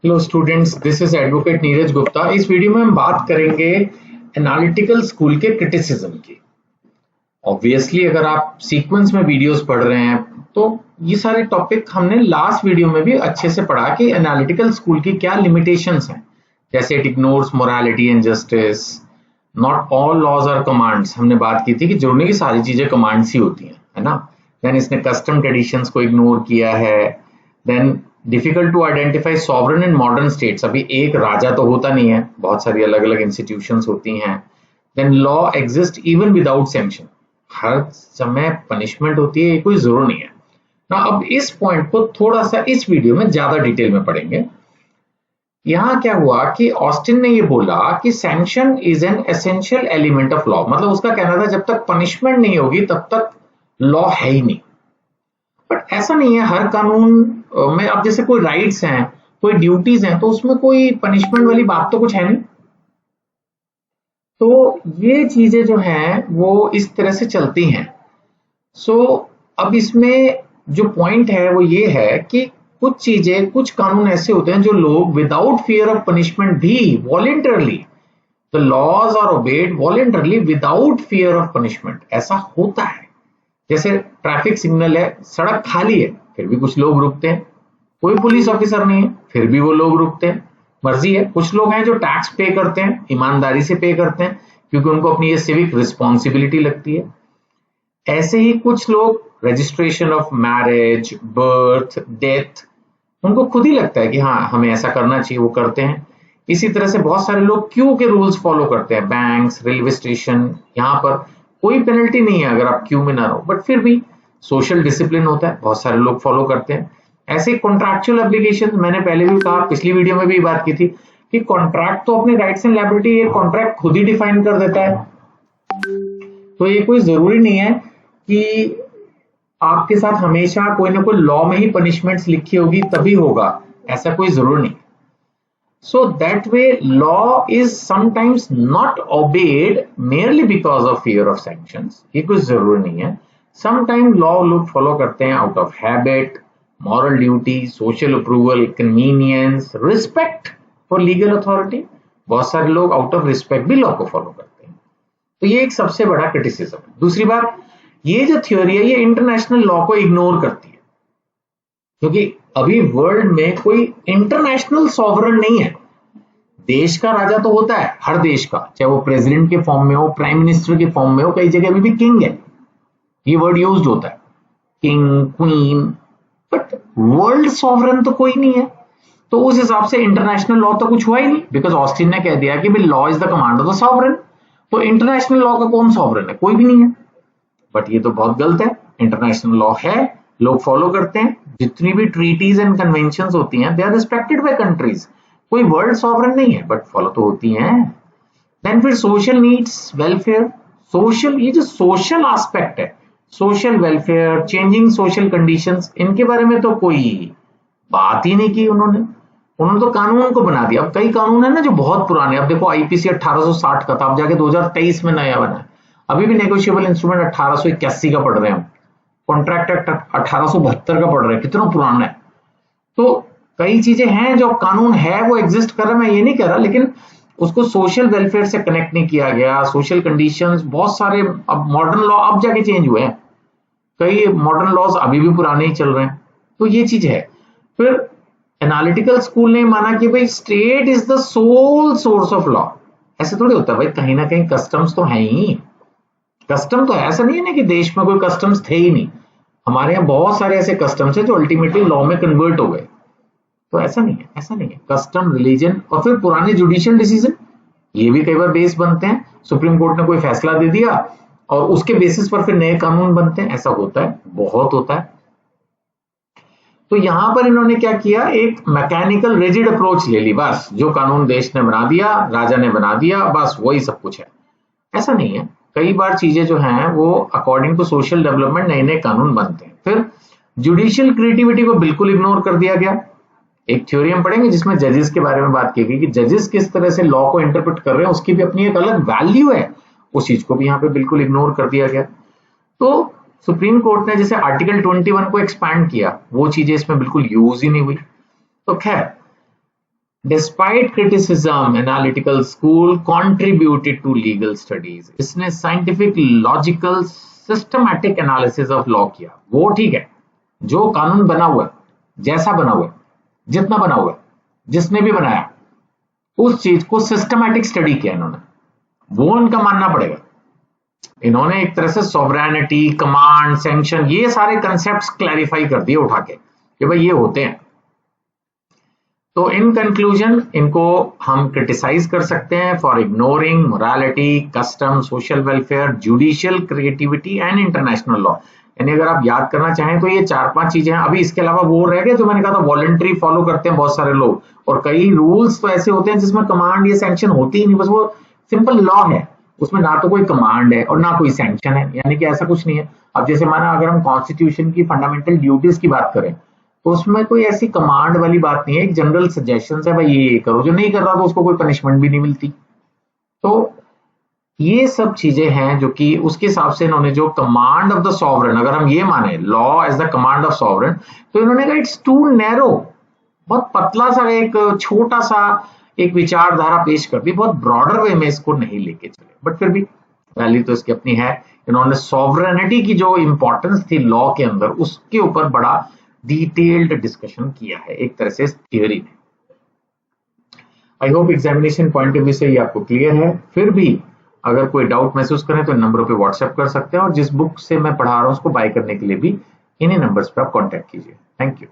Hello students, this is advocate Neeraj Gupta. इस video में हम बात करेंगे एनालिटिकल स्कूल के क्रिटिसिज्म की। ऑब्वियसली अगर आप सीक्वेंस में वीडियोस पढ़ रहे हैं तो ये सारे टॉपिक हमने लास्ट वीडियो में भी अच्छे से पढ़ा कि एनालिटिकल स्कूल की क्या लिमिटेशंस हैं। जैसे it ignores morality and justice, not all laws are commands. हमने बात की थी कि जुड़ने की सारी चीजें कमांड्स ही होती हैं, है ना। देन इसने कस्टम ट्रेडिशंस को इग्नोर किया है। Then difficult to identify sovereign in modern states. अभी एक राजा तो होता नहीं है, बहुत सारी अलग अलग इंस्टीट्यूशंस होती हैं। Then law exist even without sanction. हर समय पनिशमेंट होती है, ये कोई जरूर नहीं है ना। अब इस पॉइंट को थोड़ा सा इस वीडियो में ज्यादा डिटेल में पढ़ेंगे। यहाँ क्या हुआ कि ऑस्टिन ने ये बोला कि sanction is an essential element of law. मतलब उसका कहना था जब तक पनिशमेंट नहीं होगी तब तक लॉ है ही नहीं। बट ऐसा नहीं है, हर कानून में अब जैसे कोई राइट्स हैं, कोई ड्यूटीज हैं, तो उसमें कोई पनिशमेंट वाली बात तो कुछ है नहीं। तो ये चीजें जो हैं वो इस तरह से चलती हैं। सो अब इसमें जो पॉइंट है वो ये है कि कुछ चीजें, कुछ कानून ऐसे होते हैं जो लोग विदाउट फियर ऑफ पनिशमेंट भी voluntarily, the laws are obeyed voluntarily without fear of punishment. ऐसा होता है। जैसे ट्रैफिक सिग्नल है, सड़क खाली है, फिर भी कुछ लोग रुकते हैं। कोई पुलिस ऑफिसर नहीं है, फिर भी वो लोग रुकते हैं। मर्जी है। कुछ लोग हैं जो टैक्स पे करते हैं, ईमानदारी से पे करते हैं, क्योंकि उनको अपनी ये सिविक रिस्पॉन्सिबिलिटी लगती है। ऐसे ही कुछ लोग registration of marriage, birth, death, उनको खुद ही लगता है कि हाँ हमें ऐसा करना चाहिए, वो करते हैं। इसी तरह से बहुत सारे लोग क्यू के रूल्स फॉलो करते हैं, बैंक्स, रेलवे स्टेशन। यहाँ पर कोई पेनल्टी नहीं है अगर आप क्यू में ना रहो, बट फिर भी सोशल डिसिप्लिन होता है, बहुत सारे लोग फॉलो करते हैं। ऐसे कॉन्ट्रैक्चुअल एप्लीकेशन, मैंने पहले भी कहा, पिछली वीडियो में भी बात की थी कि कॉन्ट्रैक्ट तो अपने राइट्स एंड लायबिलिटी ये कॉन्ट्रैक्ट खुद ही डिफाइन कर देता है। तो ये कोई जरूरी नहीं है कि आपके साथ हमेशा कोई ना कोई लॉ में ही पनिशमेंट्स लिखी होगी तभी होगा, ऐसा कोई जरूर नहीं। So that way law is sometimes not obeyed merely because of fear of sanctions. ये कुछ जरूरी नहीं है। Sometimes law लोग follow करते हैं out of habit, moral duty, social approval, convenience, respect for legal authority. बहुत सारे लोग out of respect भी law को follow करते हैं। तो ये एक सबसे बड़ा criticism है। दूसरी बात, ये जो थ्योरी है ये इंटरनेशनल लॉ को इग्नोर करती है, क्योंकि अभी वर्ल्ड में कोई इंटरनेशनल सॉवरन नहीं है। देश का राजा तो होता है हर देश का, चाहे वो प्रेसिडेंट के फॉर्म में हो, प्राइम मिनिस्टर के फॉर्म में हो, कई जगह अभी भी किंग है, ये वर्ड यूज्ड होता है, king, queen. But world sovereign तो कोई नहीं है। तो उस हिसाब से इंटरनेशनल लॉ तो कुछ हुआ ही नहीं, बिकॉज ऑस्टिन ने कह दिया कि भाई law is the command of the sovereign. तो इंटरनेशनल लॉ का कौन सॉवरन है? कोई भी नहीं है। बट ये तो बहुत गलत है। इंटरनेशनल लॉ है, लोग फॉलो करते हैं। जितनी भी ट्रीटीज एंड कन्वेंशंस होती हैं, they are respected by countries. कोई वर्ल्ड सॉवरन नहीं है, बट फॉलो तो होती हैं। देन फिर सोशल नीड्स, वेलफेयर, सोशल, ये जो सोशल एस्पेक्ट है, social welfare, changing social conditions, इनके बारे में तो कोई बात ही नहीं की उन्होंने। उन्होंने तो कानून को बना दिया। अब कई कानून है ना जो बहुत पुराने, अब देखो आईपीसी 1860 का था, अब जाके 2023 में नया बना है। अभी भी नेगोशिएबल इंस्ट्रूमेंट 1881 का पढ़ रहे हैं, कॉन्ट्रैक्ट एक्ट 1872 का पढ़ रहे हैं, कितना पुराना है। तो कई चीजें हैं जो कानून है वो एग्जिस्ट कर रहा है, मैं ये नहीं कह रहा, लेकिन उसको सोशल वेलफेयर से कनेक्ट नहीं किया गया। सोशल कंडीशंस बहुत सारे, अब मॉडर्न लॉ अब जाके चेंज हुए हैं, कई मॉडर्न लॉज अभी भी पुराने ही चल रहे हैं। तो ये चीज है। फिर एनालिटिकल स्कूल ने माना कि भाई state is the sole source of law. ऐसे थोड़ी होता है भाई, कहीं ना कहीं कस्टम्स तो है ही। कस्टम तो ऐसा नहीं है ना कि देश में कोई कस्टम्स थे ही नहीं। हमारे यहाँ बहुत सारे ऐसे कस्टम्स हैं जो अल्टीमेटली लॉ में कन्वर्ट हो गए। तो ऐसा नहीं है, ऐसा नहीं है। कस्टम, रिलीजन और फिर पुराने जुडिशियल डिसीजन, ये भी कई बार बेस बनते हैं। सुप्रीम कोर्ट ने कोई फैसला दे दिया और उसके बेसिस पर फिर नए कानून बनते हैं। ऐसा होता है, बहुत होता है। तो यहां पर इन्होंने क्या किया, एक मैकेनिकल रिजिड अप्रोच ले ली। बस जो कानून देश ने बना दिया, राजा ने बना दिया, बस वही सब कुछ है। ऐसा नहीं है। कई बार चीजें जो हैं वो अकॉर्डिंग टू सोशल डेवलपमेंट नए नए कानून बनते हैं। फिर जुडिशियल क्रिएटिविटी को बिल्कुल इग्नोर कर दिया गया। एक थ्योरी हम पढ़ेंगे जिसमें जजेस के बारे में बात की गई कि जजेस किस तरह से लॉ को इंटरप्रेट कर रहे हैं, उसकी भी अपनी एक अलग वैल्यू है। उस चीज को भी यहाँ पे बिल्कुल इग्नोर कर दिया गया। तो सुप्रीम कोर्ट ने जैसे आर्टिकल 21 को एक्सपैंड किया, वो चीजें इसमें बिल्कुल यूज ही नहीं हुई। तो खैर, Despite criticism, analytical school contributed to legal studies. इसने scientific, logical, systematic analysis of law किया. वो ठीक है, जो कानून बना हुआ है, जैसा बना हुआ है, जितना बना हुआ है, जिसने भी बनाया, उस चीज को सिस्टमैटिक स्टडी किया इन्होंने, वो उनका मानना पड़ेगा. इन्होंने एक तरह से सॉवरेनिटी, कमांड, सैंक्शन, ये सारे कंसेप्ट्स क्लैरिफाई कर दिए उठा के कि भाई ये होते हैं. तो इन कंक्लूजन इनको हम क्रिटिसाइज कर सकते हैं for ignoring morality, custom, social welfare, judicial creativity and international law. यानी अगर आप याद करना चाहें तो ये 4-5 चीजें हैं. अभी इसके अलावा वो रह गए जो मैंने कहा था, वॉलंटरी फॉलो करते हैं बहुत सारे लोग, और कई रूल्स तो ऐसे होते हैं जिसमें कमांड या सैंक्शन होती ही नहीं, बस वो सिंपल लॉ है, उसमें ना तो कोई कमांड है और ना कोई सैंक्शन है, यानी कि ऐसा कुछ नहीं है. अब जैसे माना अगर हम कॉन्स्टिट्यूशन की फंडामेंटल ड्यूटीज की बात करें तो उसमें कोई ऐसी कमांड वाली बात नहीं है, एक जनरल सजेशन है, भाई ये करो, जो नहीं कर रहा तो उसको कोई पनिशमेंट भी नहीं मिलती. तो ये सब चीजें हैं जो कि उसके हिसाब से इन्होंने जो कमांड ऑफ द सॉवरेन, अगर हम ये माने law as the command of sovereign, तो इन्होंने कहा इट्स टू नैरो, बहुत पतला सा एक छोटा सा एक विचारधारा पेश कर दी, बहुत ब्रॉडर वे में इसको नहीं लेके चले, बट फिर भी वैल्यू तो इसकी अपनी है. इन्होंने सॉवरेनिटी की जो इंपॉर्टेंस थी लॉ के अंदर, उसके ऊपर बड़ा डिटेल्ड डिस्कशन किया है एक तरह से थियोरी में. I hope examination point of view से ये आपको क्लियर है. फिर भी अगर कोई डाउट महसूस करें तो इन नंबरों पे व्हाट्सएप कर सकते हैं, और जिस बुक से मैं पढ़ा रहा हूं उसको बाय करने के लिए भी इन्हीं नंबर्स पे आप कांटेक्ट कीजिए. Thank you.